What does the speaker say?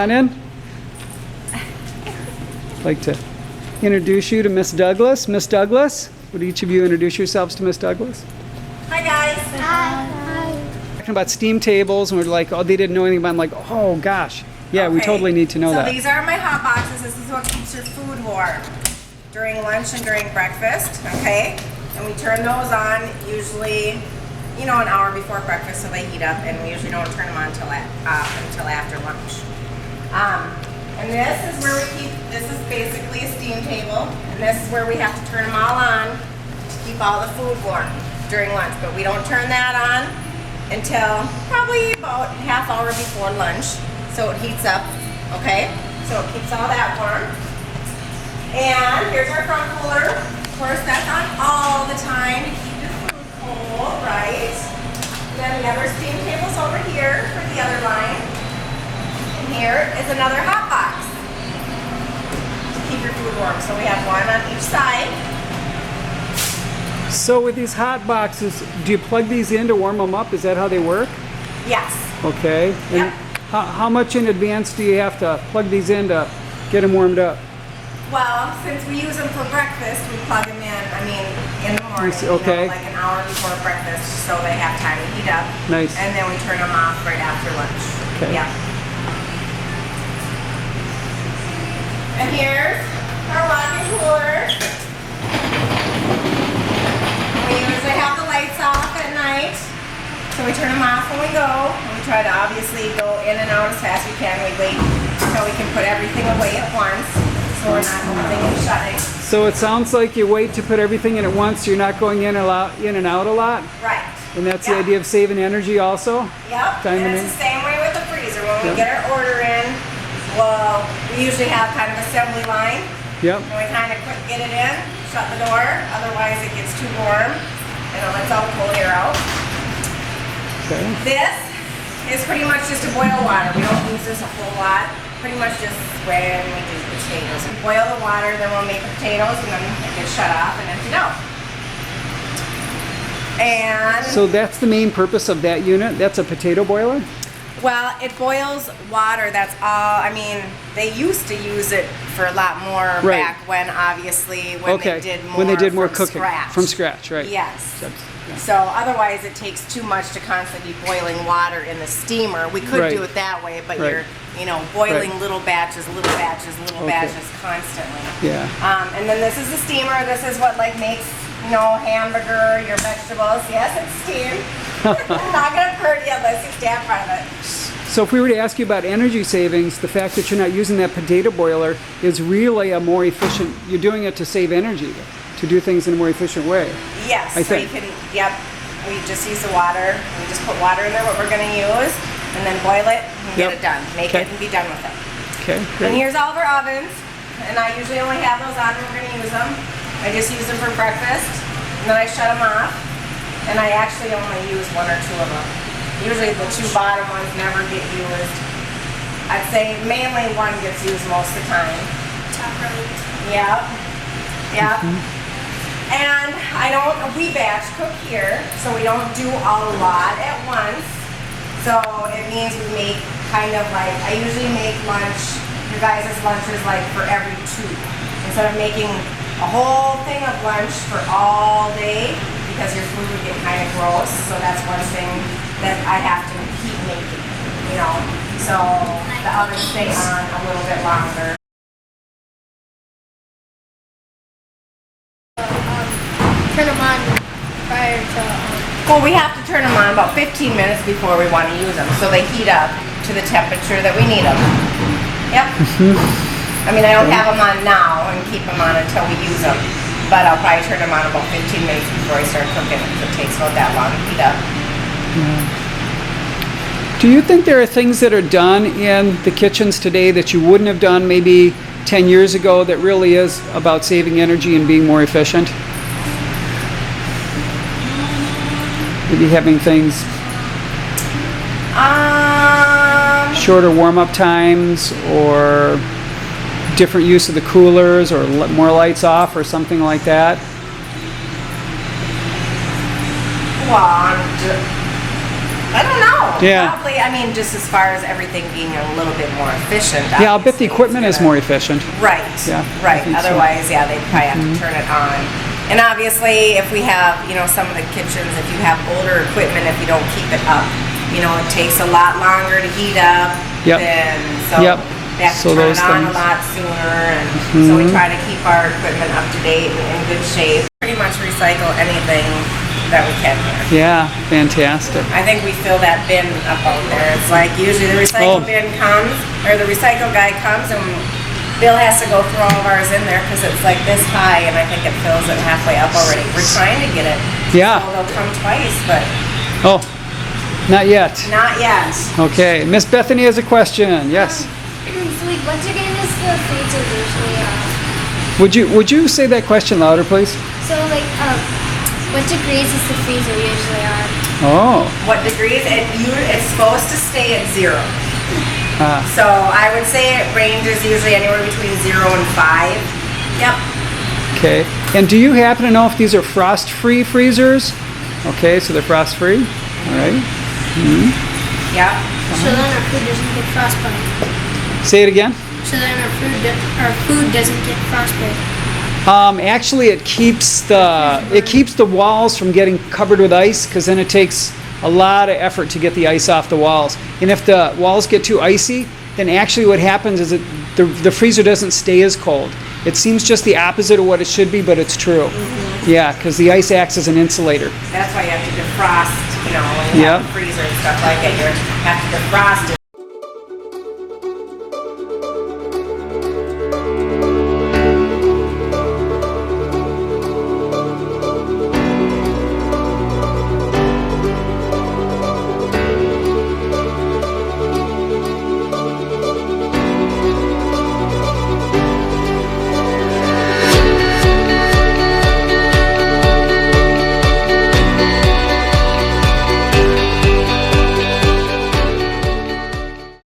on in. I'd like to introduce you to Miss Douglas. Miss Douglas, would each of you introduce yourselves to Miss Douglas? Hi guys. Hi. Talking about steam tables, and we're like, oh, they didn't know anything about it. I'm like, oh gosh. Yeah, we totally need to know that. So these are my hot boxes. This is what keeps your food warm during lunch and during breakfast, okay? And we turn those on usually, you know, an hour before breakfast so they heat up, and we usually don't turn them on until after lunch. And this is where we keep, this is basically a steam table, and this is where we have to turn them all on to keep all the food warm during lunch. But we don't turn that on until probably about half hour before lunch. So it heats up, okay? So it keeps all that warm. And here's our front cooler. Of course, that's on all the time to keep your food cold, right? And then the other steam table's over here for the other line. And here is another hot box to keep your food warm. So we have one on each side. So with these hot boxes, do you plug these in to warm them up? Is that how they work? Yes. Okay. And Yep. how much in advance do you have to plug these in to get them warmed up? Well, since we use them for breakfast, we plug them in, I mean, in the morning, Okay. you know, like an hour before breakfast, so they have time to heat up. Nice. And then we turn them off right after lunch. Okay. Yeah. And here's our walk-in cooler. We usually have the lights off at night, so we turn them off when we go. And we try to obviously go in and out as fast as we can. We wait until we can put everything away at once, so we're not opening and shutting. So it sounds like you wait to put everything in at once. You're not going in and out a lot. Right. And that's the Yep. idea of saving energy also? Yep, Time and in. it's the same way with the freezer. When we Yep. get our order in, well, we usually have kind of an assembly line. Yep. And we kind of quick get it in, shut the door, otherwise it gets too warm and it lets all the cold air out. Okay. This is pretty much just to boil water. We don't use this a whole lot. Pretty much just when we do potatoes. We boil the water, then we'll make the potatoes, and then it gets shut off and emptied out. And So that's the main purpose of that unit? That's a potato boiler? well, it boils water. That's all. I mean, they used to use it for a lot more Right. back when, obviously, when they did more. When they did more from cooking. scratch. From scratch, right. Yes. That's- yeah. So otherwise, it takes too much to constantly be boiling water in the steamer. We could Right. do it that way, but Right. you're, boiling Right. little batches, Okay. batches constantly. Yeah. And then this is the steamer. This is what makes, hamburger, your vegetables. Yes, it's steam. I'm not gonna hurt you unless you stand in front of it. So if we were to ask you about energy savings, the fact that you're not using that potato boiler is really a more efficient, you're doing it to save energy, to do things in a more efficient way. Yes, I so you think. can, yep, we just use the water. We just put water in there, what we're gonna use, and then boil it and Yep. get it done. Make Okay. it and be done with it. Okay, And great. here's all of our ovens, and I usually only have those on when we're gonna use them. I just use them for breakfast, and then I shut them off, and I actually only use one or two of them. Usually the two bottom ones never get used. I'd say mainly one gets used most of the time. Top right. Yep. Yep. And we batch cook here, so we don't do a lot at once. So it means we make I usually make lunch, your guys' lunches for every two. Instead of making a whole thing of lunch for all day, because your food would get kind of gross. So that's one thing that I have to keep making, So the ovens stay on a little bit longer. Turn them on prior to. Well, we have to turn them on about 15 minutes before we want to use them, so they heat up to the temperature that we need them. Yep. I mean, I don't have them on now and keep them on until we use them, but I'll probably turn them on about 15 minutes before I start cooking, because it takes about that long to heat up. Do you think there are things that are done in the kitchens today that you wouldn't have done maybe 10 years ago that really is about saving energy and being more efficient? Maybe having things shorter warm-up times, or different use of the coolers, or more lights off, or something like that? Well, I don't know. Yeah. Probably, I mean, just as far as everything being a little bit more efficient. Yeah, I'll bet the obviously, equipment it's is more efficient. Right. Yeah, I Right. think so. Otherwise, yeah, they'd probably have to turn it on. And obviously, if we have, some of the kitchens, if you have older equipment, if you don't keep it up, it takes a lot longer to heat up. Yep. So Yep. they have to So turn those it on things. a lot sooner. And so we try to keep our equipment up to date and in good shape. Pretty much recycle anything that we can here. Yeah, fantastic. I think we fill that bin up out there. It's like usually the recycle bin comes, or the recycle guy comes, and Bill has to go through all of ours in there because it's like this high, and I think it fills it halfway up already. We're trying to get it. Yeah. So they'll come twice, but Oh, not yet. not yet. Okay, Miss Bethany has a question. Yes. So like, what degree is the freezer usually on? Would you say that question louder, please? So like, what degrees is the freezer usually on? Oh. What degrees? It's supposed to stay at 0. Ah. So I would say it ranges usually anywhere between 0 and 5. Yep. Okay. And do you happen to know if these are frost-free freezers? Okay, so they're frost-free. All right. Yep. So then our food doesn't get frostbite. Say it again. So then our food doesn't get frostbite. Actually, it keeps the walls from getting covered with ice, because then it takes a lot of effort to get the ice off the walls. And if the walls get too icy, then actually what happens is the freezer doesn't stay as cold. It seems just the opposite of what it should be, but it's true. Yeah, because the ice acts as an insulator. That's why you have to defrost, when you have a freezer and stuff like that. You have to defrost it